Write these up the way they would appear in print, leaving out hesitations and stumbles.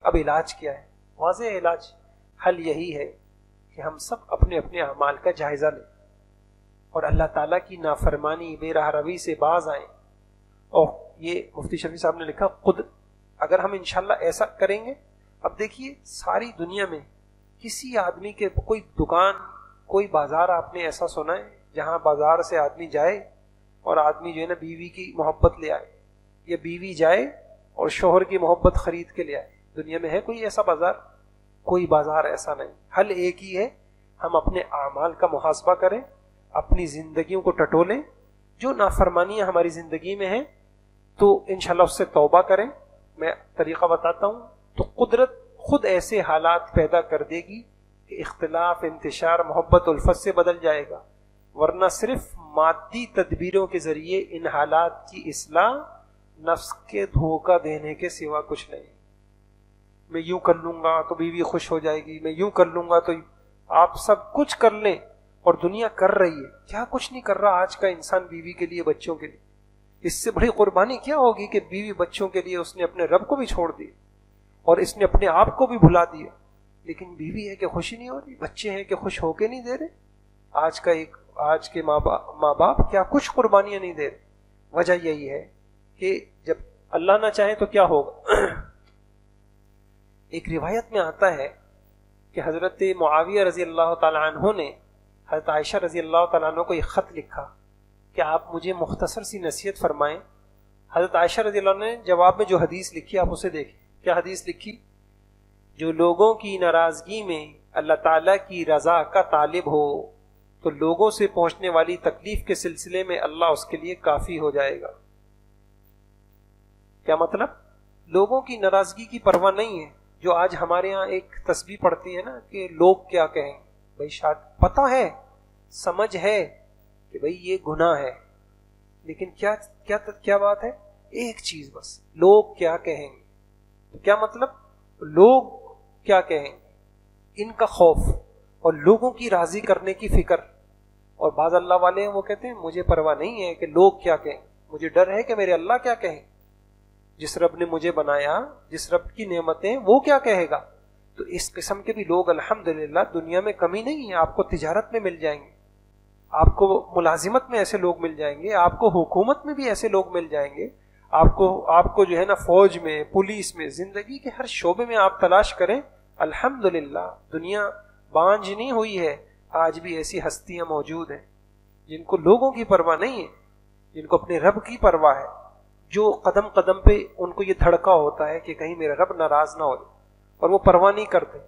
اب علاج کیا ہے؟ واضح علاج، حل یہی ہے کہ ہم سب اپنے اپنے اعمال کا جائزہ لیں اور اللہ تعالیٰ کی نافرمانی بے راہ روی سے باز آئیں. اور یہ مفتی شفیع صاحب نے لکھا خود اگر ہم انشاءاللہ ایسا کریں گے. اب دیکھیے ساری دنیا میں کسی آدمی کے کوئی دکان کوئی بازار آپ نے ایسا سنا ہے جہاں بازار سے آدمی جائے اور آدمی جو ہے نا بیوی کی محبت لے آئے، یا بیوی جائے اور شوہر کی محبت خرید کے لے آئے؟ دنیا میں ہے کوئی ایسا بازار؟ کوئی بازار ایسا نہیں. حل ایک ہی ہے، ہم اپنے اعمال کا محاسبہ کریں، اپنی زندگیوں کو ٹٹولیں. جو نافرمانیاں ہماری زندگی میں ہیں تو انشاءاللہ اس سے توبہ کریں. میں طریقہ بتاتا ہوں. تو قدرت خود ایسے حالات پیدا کر دے گی کہ اختلاف، انتشار، محبت، الفت سے بدل جائے گا. ورنہ صرف مادی تدبیروں کے ذریعے ان حالات کی اصلاح نفس کے دھوکہ دینے کے سوا کچھ نہیں. میں یوں کر لوں گا تو بیوی خوش ہو جائے گی، میں یوں کر لوں گا تو آپ سب کچھ کر لیں اور دنیا کر رہی ہے. کیا کچھ نہیں کر رہا آج کا انسان بیوی کے لیے، بچوں کے لیے. اس سے بڑی قربانی کیا ہوگی کہ بیوی بچوں کے لیے اس نے اپنے رب کو بھی چھوڑ دیا اور اس نے اپنے آپ کو بھی بھلا دیا. لیکن بیوی ہے کہ خوشی نہیں ہو رہی، بچے ہیں کہ خوش ہو کے نہیں دے رہے. آج کے ماں باپ کیا کچھ قربانیاں نہیں دے رہے. وجہ یہی ہے کہ جب اللہ نہ چاہے تو کیا ہوگا. ایک روایت میں آتا ہے کہ حضرت معاویہ رضی اللہ تعالیٰ عنہ نے حضرت عائشہ رضی اللہ تعالیٰ عنہ کو ایک خط لکھا کہ آپ مجھے مختصر سی نصیحت فرمائیں. حضرت عائشہ رضی اللہ عنہ نے جواب میں جو حدیث لکھی آپ اسے دیکھیں. کیا حدیث لکھی؟ جو لوگوں کی ناراضگی میں اللہ تعالیٰ کی رضا کا طالب ہو تو لوگوں سے پہنچنے والی تکلیف کے سلسلے میں اللہ اس کے لیے کافی ہو جائے گا. کیا مطلب؟ لوگوں کی ناراضگی کی پرواہ نہیں ہے. جو آج ہمارے ہاں ایک تسبیح پڑھتی ہے نا کہ لوگ کیا کہیں. بھائی شاید پتہ ہے، سمجھ ہے کہ بھائی یہ گناہ ہے، لیکن کیا بات ہے؟ ایک چیز بس، لوگ کیا کہیں گے. کیا مطلب؟ لوگ کیا کہیں گے، ان کا خوف اور لوگوں کی راضی کرنے کی فکر. اور بعض اللہ والے ہیں وہ کہتے ہیں مجھے پرواہ نہیں ہے کہ لوگ کیا کہیں، مجھے ڈر ہے کہ میرے اللہ کیا کہیں. جس رب نے مجھے بنایا، جس رب کی نعمتیں، وہ کیا کہے گا. تو اس قسم کے بھی لوگ الحمدللہ دنیا میں کمی نہیں ہے. آپ کو تجارت میں مل جائیں گے، آپ کو ملازمت میں ایسے لوگ مل جائیں گے، آپ کو حکومت میں بھی ایسے لوگ مل جائیں گے، آپ کو جو ہے نا فوج میں، پولیس میں، زندگی کے ہر شعبے میں آپ تلاش کریں. الحمدللہ دنیا بانجھ نہیں ہوئی ہے. آج بھی ایسی ہستیاں موجود ہیں جن کو لوگوں کی پرواہ نہیں ہے، جن کو اپنے رب کی پرواہ ہے، جو قدم قدم پہ ان کو یہ دھڑکا ہوتا ہے کہ کہیں میرا رب ناراض نہ ہو، اور وہ پرواہ نہیں کرتے.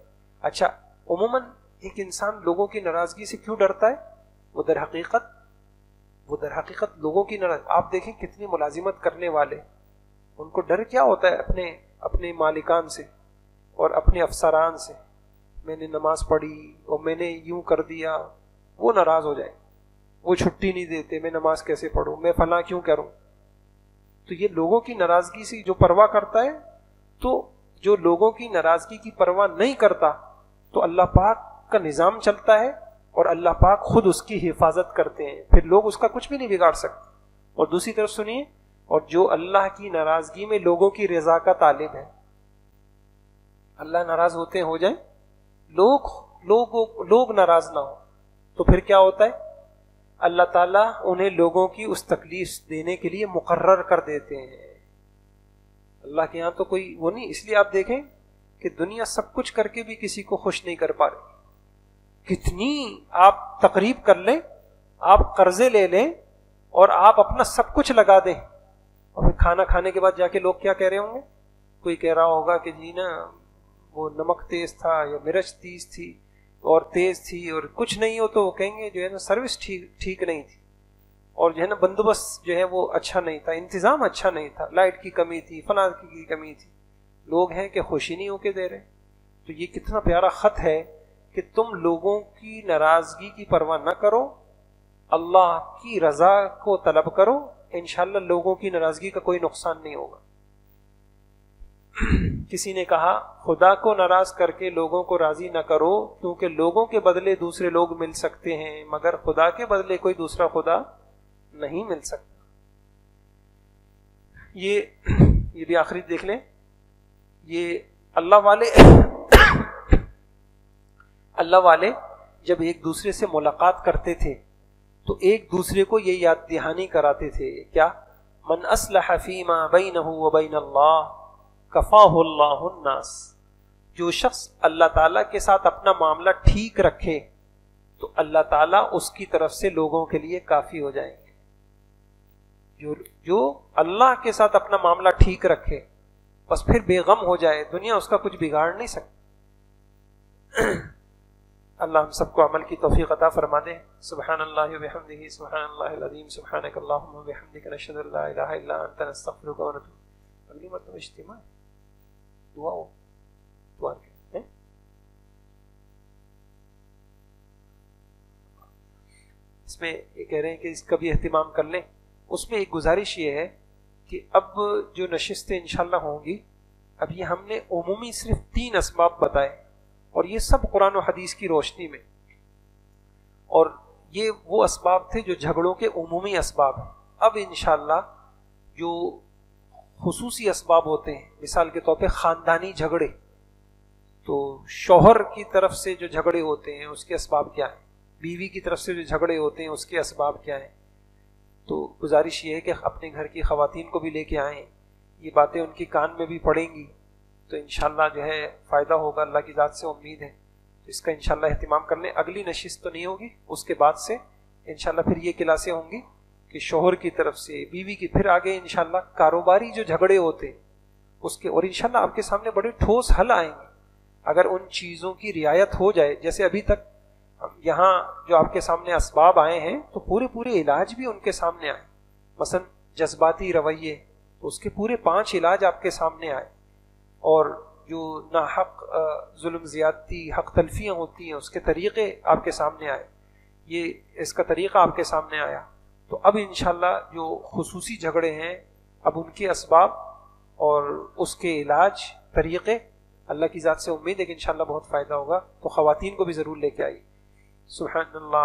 اچھا عموماً ایک انسان لوگوں کی ناراضگی سے کیوں ڈرتا ہے؟ وہ در حقیقت لوگوں کی ناراضگی. آپ دیکھیں کتنی ملازمت کرنے والے، ان کو ڈر کیا ہوتا ہے؟ اپنے مالکان سے اور اپنے افسران سے. میں نے نماز پڑھی اور میں نے یوں کر دیا، وہ ناراض ہو جائے، وہ چھٹی نہیں دیتے، میں نماز کیسے پڑھوں، میں فلاں کیوں کروں. تو یہ لوگوں کی ناراضگی سے جو پرواہ کرتا ہے، تو جو لوگوں کی ناراضگی کی پرواہ نہیں کرتا تو اللہ پاک کا نظام چلتا ہے اور اللہ پاک خود اس کی حفاظت کرتے ہیں، پھر لوگ اس کا کچھ بھی نہیں بگاڑ سکتے. اور دوسری طرف سنیے، اور جو اللہ کی ناراضگی میں لوگوں کی رضا کا طالب ہے، اللہ ناراض ہوتے ہو جائیں، لوگ ناراض نہ ہو، تو پھر کیا ہوتا ہے؟ اللہ تعالیٰ انہیں لوگوں کی اس تکلیف دینے کے لیے مقرر کر دیتے ہیں. اللہ کے یہاں تو کوئی وہ نہیں. اس لیے آپ دیکھیں کہ دنیا سب کچھ کر کے بھی کسی کو خوش نہیں کر پا رہی. کتنی آپ تقریب کر لیں، آپ قرضے لے لیں اور آپ اپنا سب کچھ لگا دیں، اور پھر کھانا کھانے کے بعد جا کے لوگ کیا کہہ رہے ہوں گے؟ کوئی کہہ رہا ہوگا کہ جی نا وہ نمک تیز تھا یا مرچ تیز تھی اور تیز تھی، اور کچھ نہیں ہو تو وہ کہیں گے جو ہے نا سروس ٹھیک نہیں تھی، اور جو ہے نا بندوبست جو ہے وہ اچھا نہیں تھا، انتظام اچھا نہیں تھا، لائٹ کی کمی تھی، فلاں کی کمی تھی. لوگ ہیں کہ خوشی نہیں ہو کے دے رہے. تو یہ کتنا پیارا خط ہے کہ تم لوگوں کی ناراضگی کی پرواہ نہ کرو، اللہ کی رضا کو طلب کرو، انشاءاللہ لوگوں کی ناراضگی کا کوئی نقصان نہیں ہوگا. کسی نے کہا خدا کو ناراض کر کے لوگوں کو راضی نہ کرو، کیونکہ لوگوں کے بدلے دوسرے لوگ مل سکتے ہیں مگر خدا کے بدلے کوئی دوسرا خدا نہیں مل سکتا. یہ بھی آخری دیکھ لیں. یہ اللہ والے جب ایک دوسرے سے ملاقات کرتے تھے تو ایک دوسرے کو یہ یاد دہانی کراتے تھے، کیا؟ من اصلح فیما بینہ وبین اللہ کفاہ اللہ الناس، جو شخص اللہ تعالیٰ کے ساتھ اپنا معاملہ ٹھیک رکھے تو اللہ تعالیٰ اس کی طرف سے لوگوں کے لیے کافی ہو جائیں گے۔ جو اللہ کے ساتھ اپنا معاملہ ٹھیک رکھے بس پھر بے غم ہو جائے، دنیا اس کا کچھ بگاڑ نہیں سکتی۔ اللہ ہم سب کو عمل کی توفیق عطا فرما دے۔ سبحان اللہ وبحمدہ، سبحان اللہ العظیم، سبحانک اللہم وبحمدک، نشہد ان لا الہ الا انت، نستغفرک ونتوب۔ اگلی مرتبہ اجتماع دعا ہو دعا کے اس میں یہ کہہ رہے ہیں کہ اس کا بھی اہتمام کر لیں۔ اس میں ایک گزارش یہ ہے کہ اب جو نشستیں انشاءاللہ ہوں گی، اب یہ ہم نے عمومی صرف 3 اسباب بتائے اور یہ سب قرآن و حدیث کی روشنی میں، اور یہ وہ اسباب تھے جو جھگڑوں کے عمومی اسباب ہیں۔ اب انشاءاللہ جو خصوصی اسباب ہوتے ہیں، مثال کے طور پہ خاندانی جھگڑے، تو شوہر کی طرف سے جو جھگڑے ہوتے ہیں اس کے اسباب کیا ہیں، بیوی کی طرف سے جو جھگڑے ہوتے ہیں اس کے اسباب کیا ہیں، تو گزارش یہ ہے کہ اپنے گھر کی خواتین کو بھی لے کے آئیں، یہ باتیں ان کی کان میں بھی پڑیں گی تو انشاءاللہ جو ہے فائدہ ہوگا، اللہ کی ذات سے امید ہے۔ تو اس کا انشاءاللہ اہتمام کر لیں۔ اگلی نشست تو نہیں ہوگی، اس کے بعد سے انشاءاللہ پھر یہ کلاسیں ہوں گی کہ شوہر کی طرف سے، بیوی کی، پھر آگے انشاءاللہ کاروباری جو جھگڑے ہوتے ہیں اس کے، اور انشاءاللہ آپ کے سامنے بڑے ٹھوس حل آئیں گے اگر ان چیزوں کی رعایت ہو جائے۔ جیسے ابھی تک یہاں جو آپ کے سامنے اسباب آئے ہیں تو پورے علاج بھی ان کے سامنے آئے، مثلا جذباتی رویے تو اس کے پورے 5 علاج آپ کے سامنے آئے، اور جو ناحق ظلم زیادتی، حق تلفیاں ہوتی ہیں اس کے طریقے آپ کے سامنے آئے، یہ اس کا طریقہ آپ کے سامنے آیا۔ تو اب انشاءاللہ جو خصوصی جھگڑے ہیں اب ان کے اسباب اور اس کے علاج طریقے، اللہ کی ذات سے امید ہے کہ انشاءاللہ بہت فائدہ ہوگا، تو خواتین کو بھی ضرور لے کے آئیے۔ سبحان اللہ۔